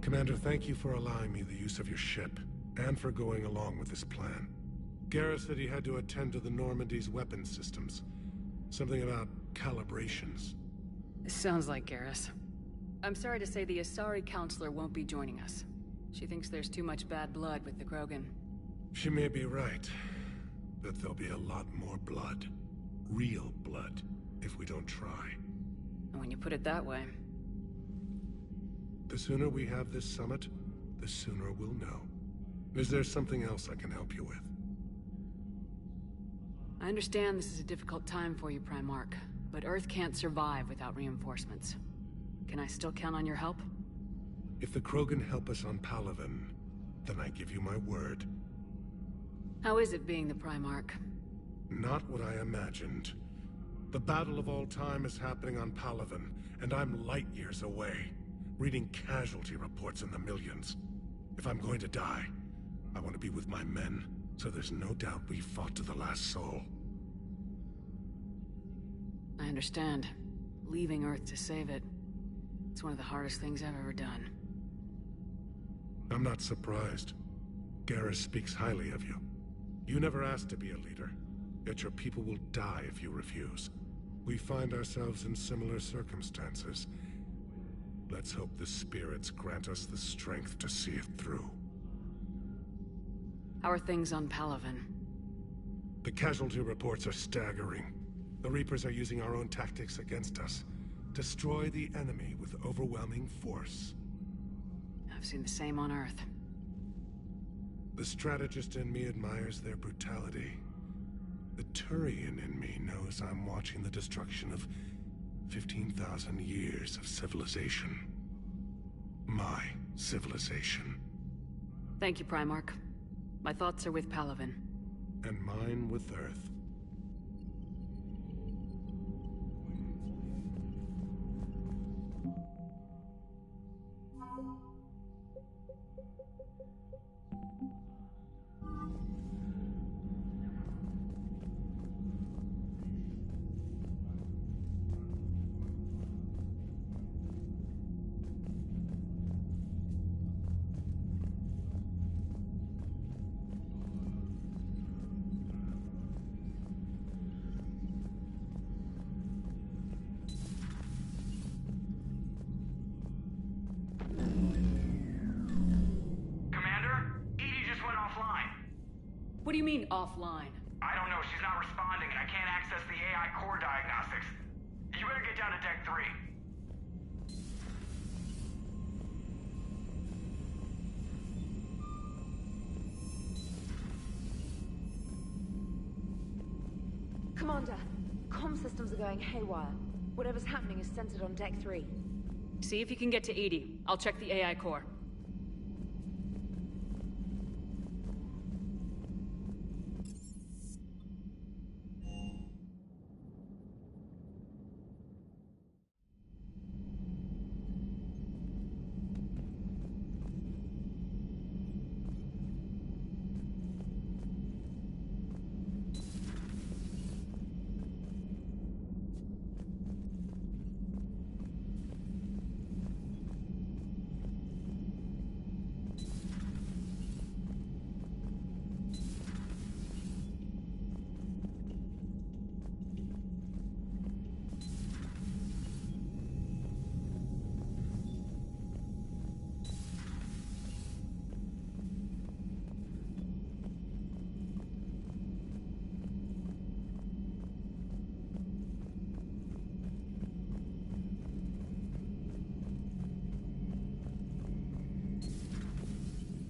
Commander, thank you for allowing me the use of your ship, and for going along with this plan. Garrus said he had to attend to the Normandy's weapons systems. Something about calibrations. Sounds like Garrus. I'm sorry to say the Asari Counselor won't be joining us. She thinks there's too much bad blood with the Krogan. She may be right, but there'll be a lot more blood. Real blood, if we don't try. And when you put it that way... The sooner we have this summit, the sooner we'll know. Is there something else I can help you with? I understand this is a difficult time for you, Primarch, but Earth can't survive without reinforcements. Can I still count on your help? If the Krogan help us on Palaven, then I give you my word. How is it being the Primarch? Not what I imagined. The battle of all time is happening on Palaven, and I'm light years away, reading casualty reports in the millions. If I'm going to die, I want to be with my men, so there's no doubt we fought to the last soul. I understand. Leaving Earth to save it. It's one of the hardest things I've ever done. I'm not surprised. Garrus speaks highly of you. You never asked to be a leader, yet your people will die if you refuse. We find ourselves in similar circumstances. Let's hope the spirits grant us the strength to see it through. How are things on Palaven? The casualty reports are staggering. The Reapers are using our own tactics against us. Destroy the enemy with overwhelming force. I've seen the same on Earth. The strategist in me admires their brutality. The Turian in me knows I'm watching the destruction of 15,000 years of civilization. My civilization. Thank you, Primarch. My thoughts are with Palaven. And mine with Earth. What do you mean, offline? I don't know, she's not responding and I can't access the AI core diagnostics. You better get down to Deck 3. Commander, comm systems are going haywire. Whatever's happening is centered on Deck 3. See if you can get to EDI. I'll check the AI core.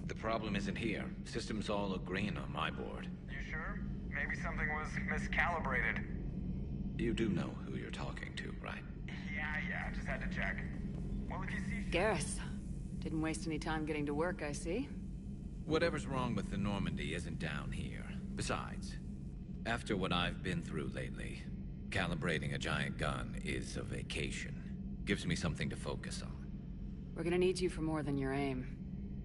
The problem isn't here. System's all agreeing on my board. You sure? Maybe something was miscalibrated. You do know who you're talking to, right? Yeah, just had to check. Well, if you see... Garrus. Didn't waste any time getting to work, I see. Whatever's wrong with the Normandy isn't down here. Besides, after what I've been through lately, calibrating a giant gun is a vacation. Gives me something to focus on. We're gonna need you for more than your aim.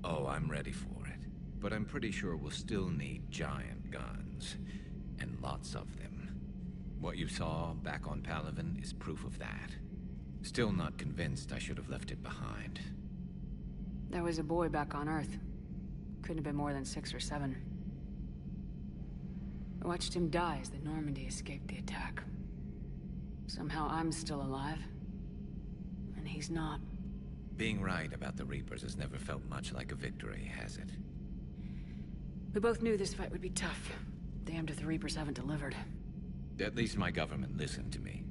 Oh, I'm ready for it. But I'm pretty sure we'll still need giant guns. And lots of them. What you saw back on Palaven is proof of that. Still not convinced I should have left it behind. There was a boy back on Earth. Couldn't have been more than 6 or 7. I watched him die as the Normandy escaped the attack. Somehow I'm still alive, and he's not. Being right about the Reapers has never felt much like a victory, has it? We both knew this fight would be tough. Damned if the Reapers haven't delivered. At least my government listened to me.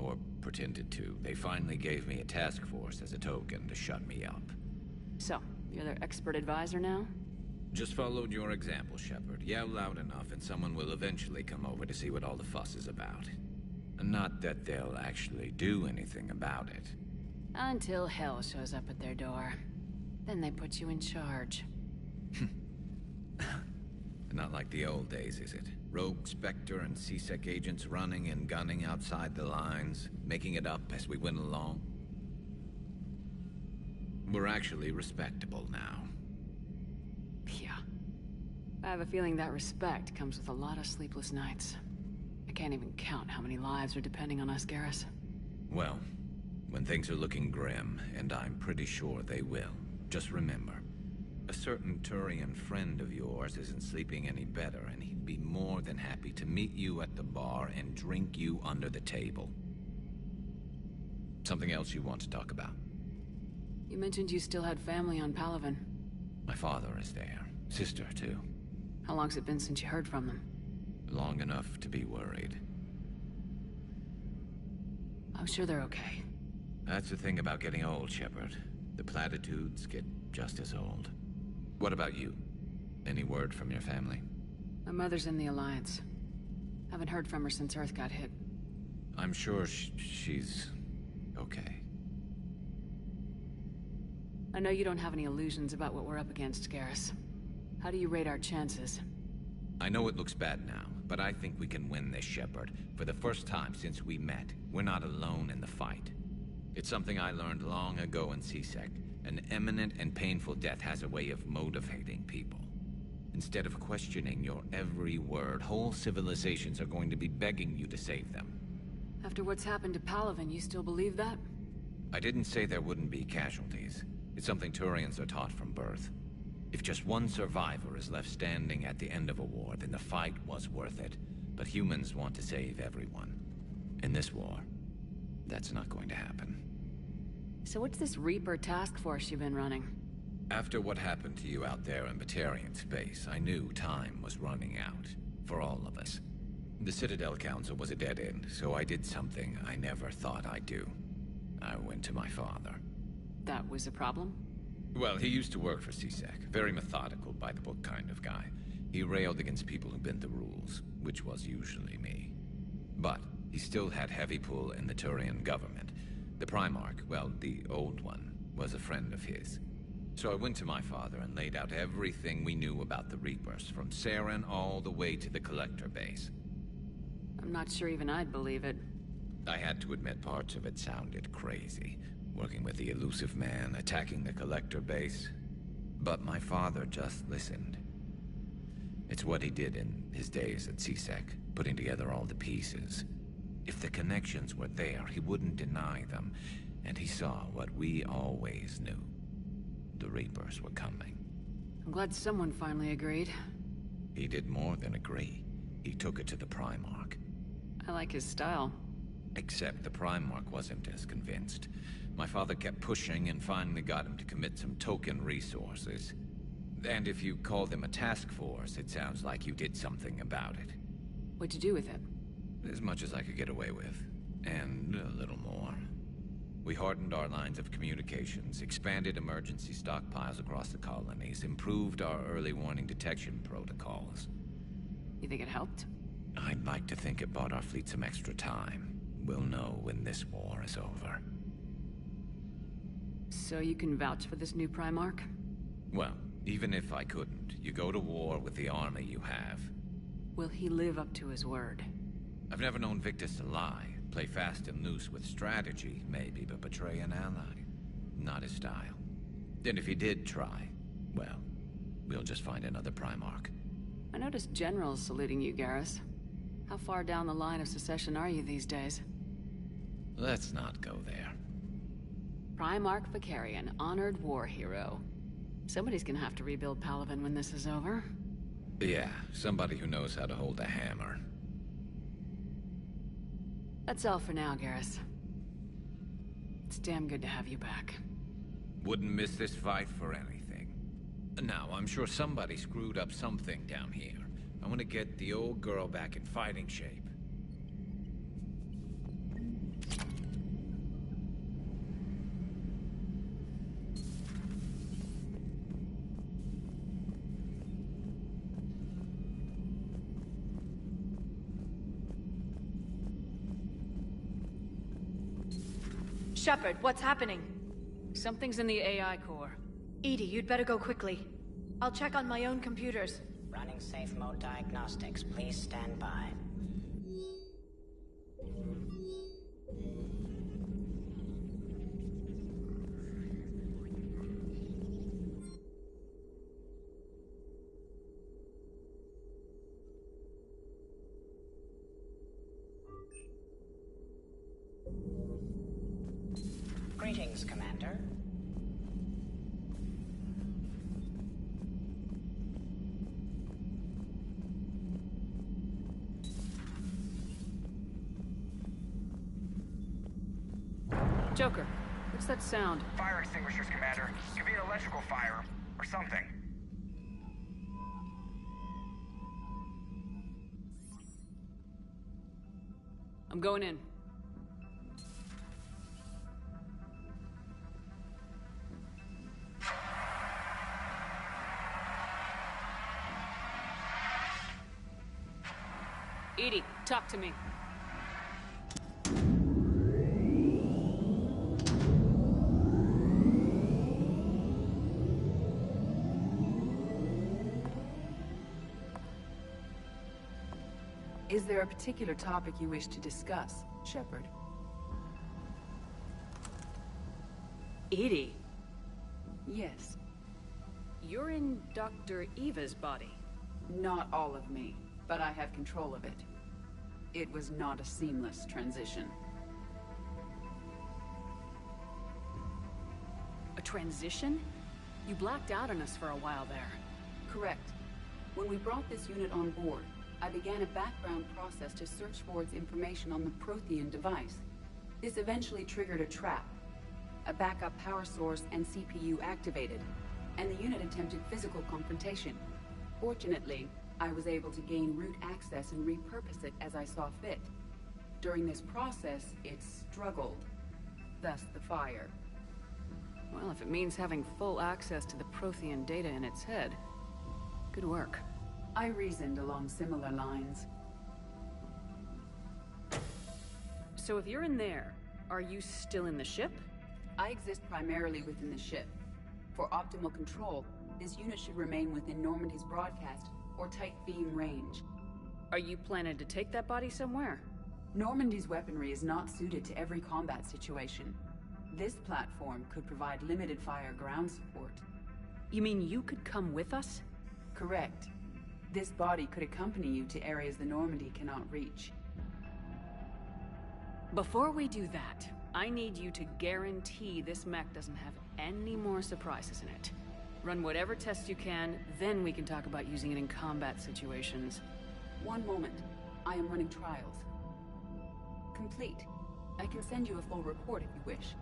Or pretended to. They finally gave me a task force as a token to shut me up. So, you're their expert advisor now? Just followed your example, Shepard. Yell loud enough and someone will eventually come over to see what all the fuss is about. Not that they'll actually do anything about it. Until hell shows up at their door. Then they put you in charge. Not like the old days, is it? Rogue Spectre and C-Sec agents running and gunning outside the lines, making it up as we went along. We're actually respectable now. Yeah. I have a feeling that respect comes with a lot of sleepless nights. I can't even count how many lives are depending on us, Garrus. Well, when things are looking grim, and I'm pretty sure they will, just remember, a certain Turian friend of yours isn't sleeping any better, and he'd be more than happy to meet you at the bar and drink you under the table. Something else you want to talk about? You mentioned you still had family on Palaven. My father is there. Sister, too. How long's it been since you heard from them? Long enough to be worried. I'm sure they're okay. That's the thing about getting old, Shepard. The platitudes get just as old. What about you? Any word from your family? My mother's in the Alliance. Haven't heard from her since Earth got hit. I'm sure she's okay. I know you don't have any illusions about what we're up against, Garrus. How do you rate our chances? I know it looks bad now, but I think we can win this, Shepard. For the first time since we met, we're not alone in the fight. It's something I learned long ago in C-Sec. An imminent and painful death has a way of motivating people. Instead of questioning your every word, whole civilizations are going to be begging you to save them. After what's happened to Palaven, you still believe that? I didn't say there wouldn't be casualties. It's something Turians are taught from birth. If just one survivor is left standing at the end of a war, then the fight was worth it. But humans want to save everyone. In this war, that's not going to happen. So what's this Reaper task force you've been running? After what happened to you out there in Batarian space, I knew time was running out. For all of us. The Citadel Council was a dead end, so I did something I never thought I'd do. I went to my father. That was a problem? Well, he used to work for C-Sec. Very methodical, by-the-book kind of guy. He railed against people who bent the rules, which was usually me. But he still had heavy pull in the Turian government. The Primarch, well, the old one, was a friend of his. So I went to my father and laid out everything we knew about the Reapers, from Saren all the way to the Collector base. I'm not sure even I'd believe it. I had to admit parts of it sounded crazy. Working with the elusive man, attacking the Collector base. But my father just listened. It's what he did in his days at C-Sec, putting together all the pieces. If the connections were there, he wouldn't deny them. And he saw what we always knew. The Reapers were coming. I'm glad someone finally agreed. He did more than agree. He took it to the Primarch. I like his style. Except the Primarch wasn't as convinced. My father kept pushing and finally got him to commit some token resources. And if you call them a task force, it sounds like you did something about it. What'd you do with it? As much as I could get away with. And a little more. We hardened our lines of communications, expanded emergency stockpiles across the colonies, improved our early warning detection protocols. You think it helped? I'd like to think it bought our fleet some extra time. We'll know when this war is over. So you can vouch for this new Primarch? Well, even if I couldn't, you go to war with the army you have. Will he live up to his word? I've never known Victus to lie. Play fast and loose with strategy, maybe, but betray an ally. Not his style. And if he did try, well, we'll just find another Primarch. I noticed generals saluting you, Garrus. How far down the line of secession are you these days? Let's not go there. Primarch Vicarian, honored war hero. Somebody's gonna have to rebuild Palaven when this is over. Yeah, somebody who knows how to hold a hammer. That's all for now, Garrus. It's damn good to have you back. Wouldn't miss this fight for anything. Now, I'm sure somebody screwed up something down here. I want to get the old girl back in fighting shape. Shepard, what's happening? Something's in the AI core. Edie, you'd better go quickly. I'll check on my own computers. Running safe mode diagnostics. Please stand by. Greetings, Commander. Joker, what's that sound? Fire extinguishers, Commander. Could be an electrical fire, or something. I'm going in. Edie, talk to me. Is there a particular topic you wish to discuss, Shepard? Edie, Yes. you're in Dr. Eva's body. Not all of me, but I have control of it. It was not a seamless transition. A transition? You blacked out on us for a while there. Correct. When we brought this unit on board, I began a background process to search for its information on the Prothean device. This eventually triggered a trap. A backup power source and CPU activated, and the unit attempted physical confrontation. Fortunately, I was able to gain root access and repurpose it as I saw fit. During this process, it struggled. Thus the fire. Well, if it means having full access to the Prothean data in its head, good work. I reasoned along similar lines. So if you're in there, are you still in the ship? I exist primarily within the ship. For optimal control, this unit should remain within Normandy's broadcast or tight beam range. Are you planning to take that body somewhere? Normandy's weaponry is not suited to every combat situation. This platform could provide limited fire ground support. You mean you could come with us? Correct. This body could accompany you to areas the Normandy cannot reach. Before we do that, I need you to guarantee this mech doesn't have any more surprises in it. Run whatever tests you can, then we can talk about using it in combat situations. One moment. I am running trials. Complete. I can send you a full report if you wish.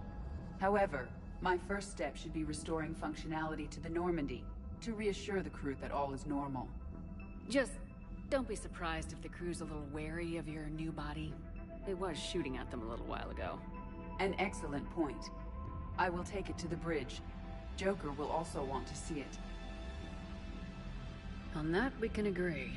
However, my first step should be restoring functionality to the Normandy to reassure the crew that all is normal. Just don't be surprised if the crew's a little wary of your new body. It was shooting at them a little while ago. An excellent point. I will take it to the bridge. Joker will also want to see it. On that, we can agree.